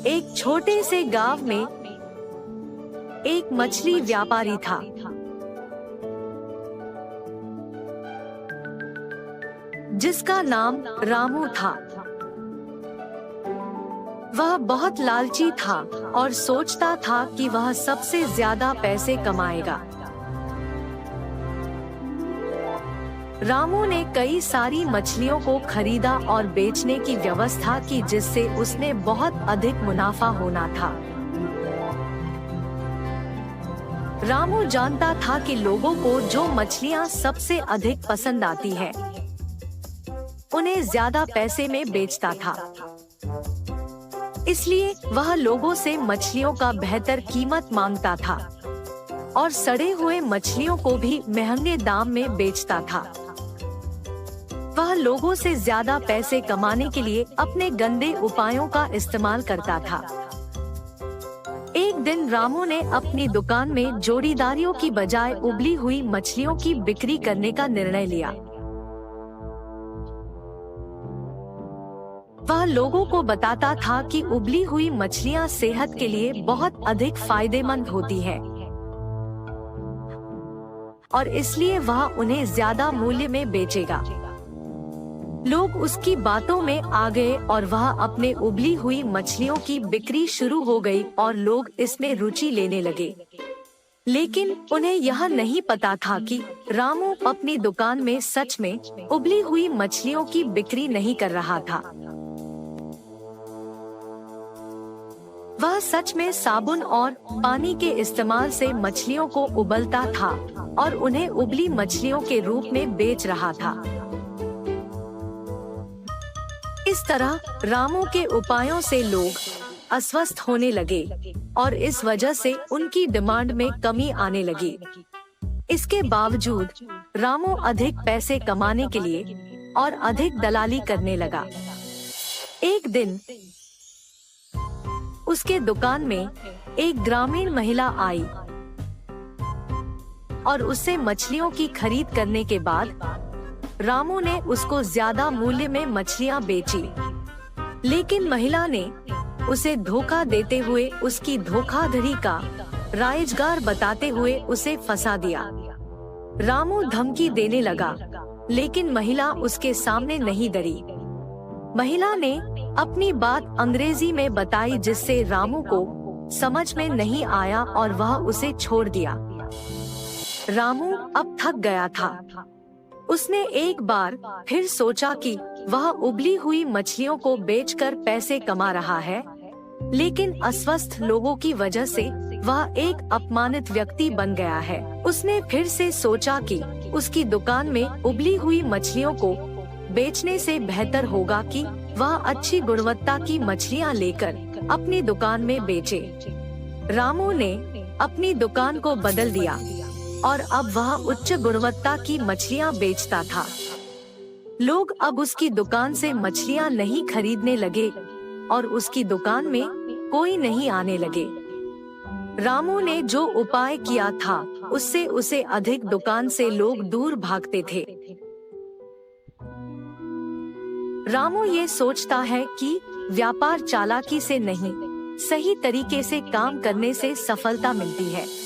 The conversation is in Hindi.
एक छोटे से गांव में एक मछली व्यापारी था। जिसका नाम रामू था। वह बहुत लालची था और सोचता था कि वह सबसे ज्यादा पैसे कमाएगा। रामू ने कई सारी मछलियों को खरीदा और बेचने की व्यवस्था की, जिससे उसने बहुत अधिक मुनाफा होना था। रामू जानता था कि लोगों को जो मछलियां सबसे अधिक पसंद आती है, उन्हें ज्यादा पैसे में बेचता था। इसलिए वह लोगों से मछलियों का बेहतर कीमत मांगता था और सड़े हुए मछलियों को भी महंगे दाम में बेचता था। वह लोगों से ज्यादा पैसे कमाने के लिए अपने गंदे उपायों का इस्तेमाल करता था। एक दिन रामू ने अपनी दुकान में जोड़ीदारियों की बजाय उबली हुई मछलियों की बिक्री करने का निर्णय लिया। वह लोगों को बताता था कि उबली हुई मछलियां सेहत के लिए बहुत अधिक फायदेमंद होती है और इसलिए वह उन्हें ज्यादा मूल्य में बेचेगा। लोग उसकी बातों में आ गए और वह अपने उबली हुई मछलियों की बिक्री शुरू हो गई और लोग इसमें रुचि लेने लगे। लेकिन उन्हें यह नहीं पता था कि रामू अपनी दुकान में सच में उबली हुई मछलियों की बिक्री नहीं कर रहा था। वह सच में साबुन और पानी के इस्तेमाल से मछलियों को उबलता था और उन्हें उबली मछलियों के रूप में बेच रहा था। इस तरह रामू के उपायों से लोग अस्वस्थ होने लगे और इस वजह से उनकी डिमांड में कमी आने लगी। इसके बावजूद रामू अधिक पैसे कमाने के लिए और अधिक दलाली करने लगा। एक दिन उसके दुकान में एक ग्रामीण महिला आई और उससे मछलियों की खरीद करने के बाद रामू ने उसको ज्यादा मूल्य में मछलियां बेची। लेकिन महिला ने उसे धोखा देते हुए उसकी धोखाधड़ी का रायजगार बताते हुए उसे फंसा दिया। रामू धमकी देने लगा, लेकिन महिला उसके सामने नहीं डरी। महिला ने अपनी बात अंग्रेजी में बताई, जिससे रामू को समझ में नहीं आया और वह उसे छोड़ दिया। रामू अब थक गया था। उसने एक बार फिर सोचा कि वह उबली हुई मछलियों को बेचकर पैसे कमा रहा है, लेकिन अस्वस्थ लोगों की वजह से वह एक अपमानित व्यक्ति बन गया है। उसने फिर से सोचा कि उसकी दुकान में उबली हुई मछलियों को बेचने से बेहतर होगा कि वह अच्छी गुणवत्ता की मछलियां लेकर अपनी दुकान में बेचे। रामू ने अपनी दुकान को बदल दिया और अब वह उच्च गुणवत्ता की मछलियां बेचता था। लोग अब उसकी दुकान से मछलियां नहीं खरीदने लगे और उसकी दुकान में कोई नहीं आने लगे। रामू ने जो उपाय किया था, उससे उसे अधिक दुकान से लोग दूर भागते थे। रामू ये सोचता है कि व्यापार चालाकी से नहीं, सही तरीके से काम करने से सफलता मिलती है।